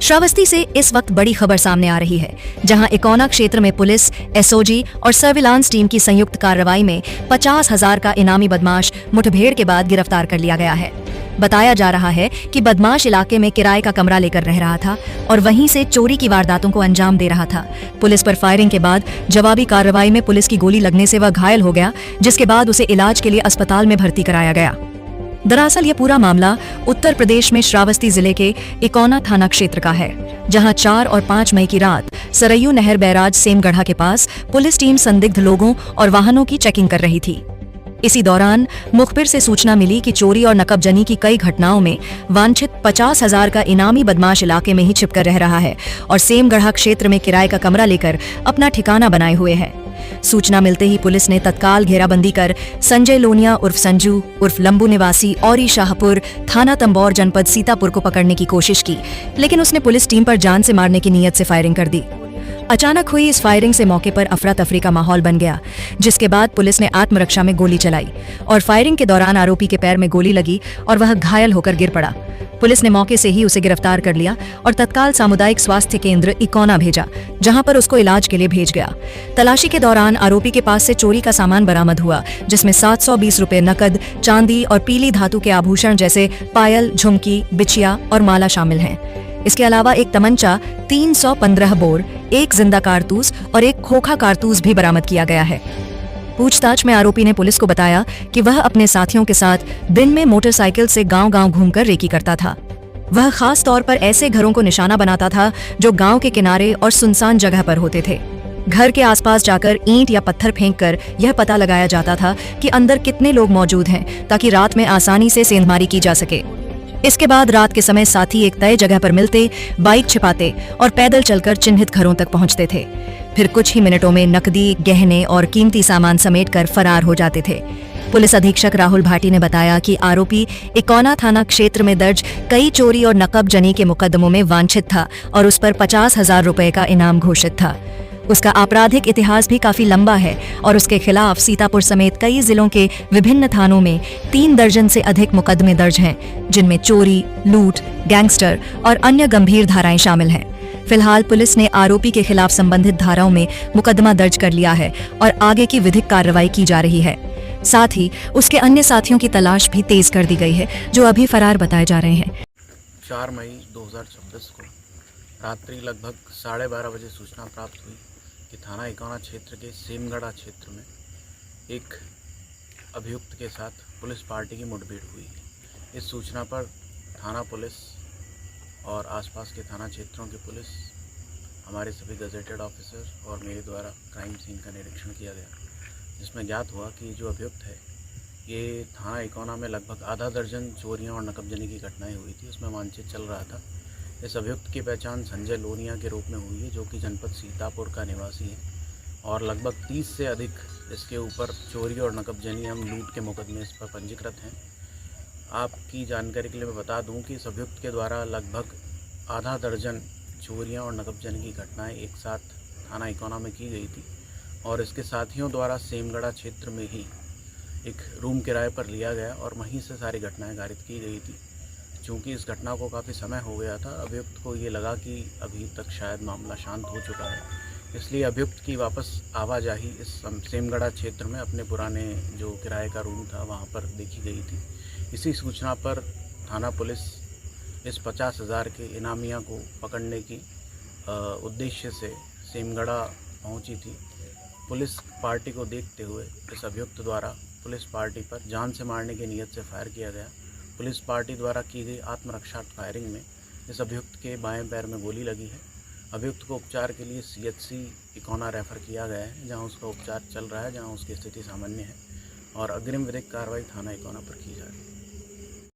श्रावस्ती से इस वक्त बड़ी खबर सामने आ रही है, जहां इकोना क्षेत्र में पुलिस, एसओजी और सर्विलांस टीम की संयुक्त कार्रवाई में 50,000 का इनामी बदमाश मुठभेड़ के बाद गिरफ्तार कर लिया गया है। बताया जा रहा है कि बदमाश इलाके में किराए का कमरा लेकर रह रहा था और वहीं से चोरी की वारदातों को अंजाम दे रहा था। पुलिस पर फायरिंग के बाद जवाबी कार्रवाई में पुलिस की गोली लगने से वह घायल हो गया, जिसके बाद उसे इलाज के लिए अस्पताल में भर्ती कराया गया। दरअसल ये पूरा मामला उत्तर प्रदेश में श्रावस्ती जिले के इकोना थाना क्षेत्र का है, जहां 4 और 5 मई की रात सरयू नहर बैराज सेमगढ़ा के पास पुलिस टीम संदिग्ध लोगों और वाहनों की चेकिंग कर रही थी। इसी दौरान मुखबिर से सूचना मिली कि चोरी और नकबजनी की कई घटनाओं में वांछित 50,000 का इनामी बदमाश इलाके में ही छिपकर रह रहा है और सेमगढ़ा क्षेत्र में किराए का कमरा लेकर अपना ठिकाना बनाए हुए है। सूचना मिलते ही पुलिस ने तत्काल घेराबंदी कर संजय लोनिया उर्फ संजू उर्फ लंबू निवासी औरी शाहपुर थाना तंबौर जनपद सीतापुर को पकड़ने की कोशिश की, लेकिन उसने पुलिस टीम पर जान से मारने की नीयत से फायरिंग कर दी। अचानक हुई इस फायरिंग से मौके पर अफरा तफरी का माहौल बन गया, जिसके बाद पुलिस ने आत्मरक्षा में गोली चलाई और फायरिंग के दौरान आरोपी के पैर में गोली लगी और वह घायल होकर गिर पड़ा। पुलिस ने मौके से ही उसे गिरफ्तार कर लिया और तत्काल सामुदायिक स्वास्थ्य केंद्र इकोना भेजा, जहां पर उसको इलाज के लिए भेज गया। तलाशी के दौरान आरोपी के पास से चोरी का सामान बरामद हुआ, जिसमें 720 रुपए नकद, चांदी और पीली धातु के आभूषण जैसे पायल, झुमकी, बिछिया और माला शामिल हैं। इसके अलावा एक तमंचा, 315 बोर, एक जिंदा कारतूस और एक खोखा कारतूस भी बरामद किया गया है। पूछताछ में आरोपी ने पुलिस को बताया कि वह अपने साथियों के साथ दिन में मोटरसाइकिल से गांव-गांव घूमकर रेकी करता था। वह खास तौर पर ऐसे घरों को निशाना बनाता था जो गांव के किनारे और सुनसान जगह पर होते थे। घर के आसपास जाकर ईंट या पत्थर फेंककर यह पता लगाया जाता था कि अंदर कितने लोग मौजूद हैं, ताकि रात में आसानी से सेंधमारी की जा सके। इसके बाद रात के समय साथी एक तय जगह पर मिलते, बाइक छिपाते और पैदल चलकर चिन्हित घरों तक पहुंचते थे। फिर कुछ ही मिनटों में नकदी, गहने और कीमती सामान समेटकर फरार हो जाते थे। पुलिस अधीक्षक राहुल भाटी ने बताया कि आरोपी इकोना थाना क्षेत्र में दर्ज कई चोरी और नकबजनी के मुकदमों में वांछित था और उस पर 50,000 रुपए का इनाम घोषित था। उसका आपराधिक इतिहास भी काफी लंबा है और उसके खिलाफ सीतापुर समेत कई जिलों के विभिन्न थानों में 3 दर्जन से अधिक मुकदमे दर्ज हैं, जिनमें चोरी, लूट, गैंगस्टर और अन्य गंभीर धाराएं शामिल हैं। फिलहाल पुलिस ने आरोपी के खिलाफ संबंधित धाराओं में मुकदमा दर्ज कर लिया है और आगे की विधिक कार्रवाई की जा रही है। साथ ही उसके अन्य साथियों की तलाश भी तेज कर दी गई है, जो अभी फरार बताए जा रहे हैं। 4 मई 2026 को रात्रि लगभग 12:30 बजे सूचना प्राप्त हुई कि थाना इकोना क्षेत्र के सेमगढ़ा क्षेत्र में एक अभियुक्त के साथ पुलिस पार्टी की मुठभेड़ हुई है। इस सूचना पर थाना पुलिस और आसपास के थाना क्षेत्रों की पुलिस, हमारे सभी गजेटेड ऑफिसर और मेरे द्वारा क्राइम सीन का निरीक्षण किया गया, जिसमें ज्ञात हुआ कि जो अभियुक्त है ये थाना इकोना में लगभग आधा दर्जन चोरियां और नकबजनी की घटनाएं हुई थी, उसमें वांछित चल रहा था। इस अभियुक्त की पहचान संजय लोनिया के रूप में हुई है, जो कि जनपद सीतापुर का निवासी है और लगभग 30 से अधिक इसके ऊपर चोरी और नकबजनी एवं लूट के मुकदमे इस पर पंजीकृत हैं। आपकी जानकारी के लिए मैं बता दूं कि इस अभियुक्त के द्वारा लगभग आधा दर्जन चोरियां और नकबजनी की घटनाएं एक साथ थाना इकोना में की गई थी और इसके साथियों द्वारा सेमगढ़ा क्षेत्र में ही एक रूम किराए पर लिया गया और वहीं से सारी घटनाएं गारित की गई थी। चूँकि इस घटना को काफ़ी समय हो गया था, अभियुक्त को ये लगा कि अभी तक शायद मामला शांत हो चुका है, इसलिए अभियुक्त की वापस आवाजाही इस सेमगढ़ा क्षेत्र में अपने पुराने जो किराए का रूम था वहाँ पर देखी गई थी। इसी सूचना पर थाना पुलिस इस 50,000 के इनामिया को पकड़ने की उद्देश्य से सेमगढ़ा पहुंची थी। पुलिस पार्टी को देखते हुए इस अभियुक्त द्वारा पुलिस पार्टी पर जान से मारने की नीयत से फायर किया गया। पुलिस पार्टी द्वारा की गई आत्मरक्षा फायरिंग में इस अभियुक्त के बाएं पैर में गोली लगी है। अभियुक्त को उपचार के लिए CHC इकोना रेफर किया गया है, जहां उसका उपचार चल रहा है, जहां उसकी स्थिति सामान्य है और अग्रिम विधिक कार्रवाई थाना इकोना पर की जा रही है।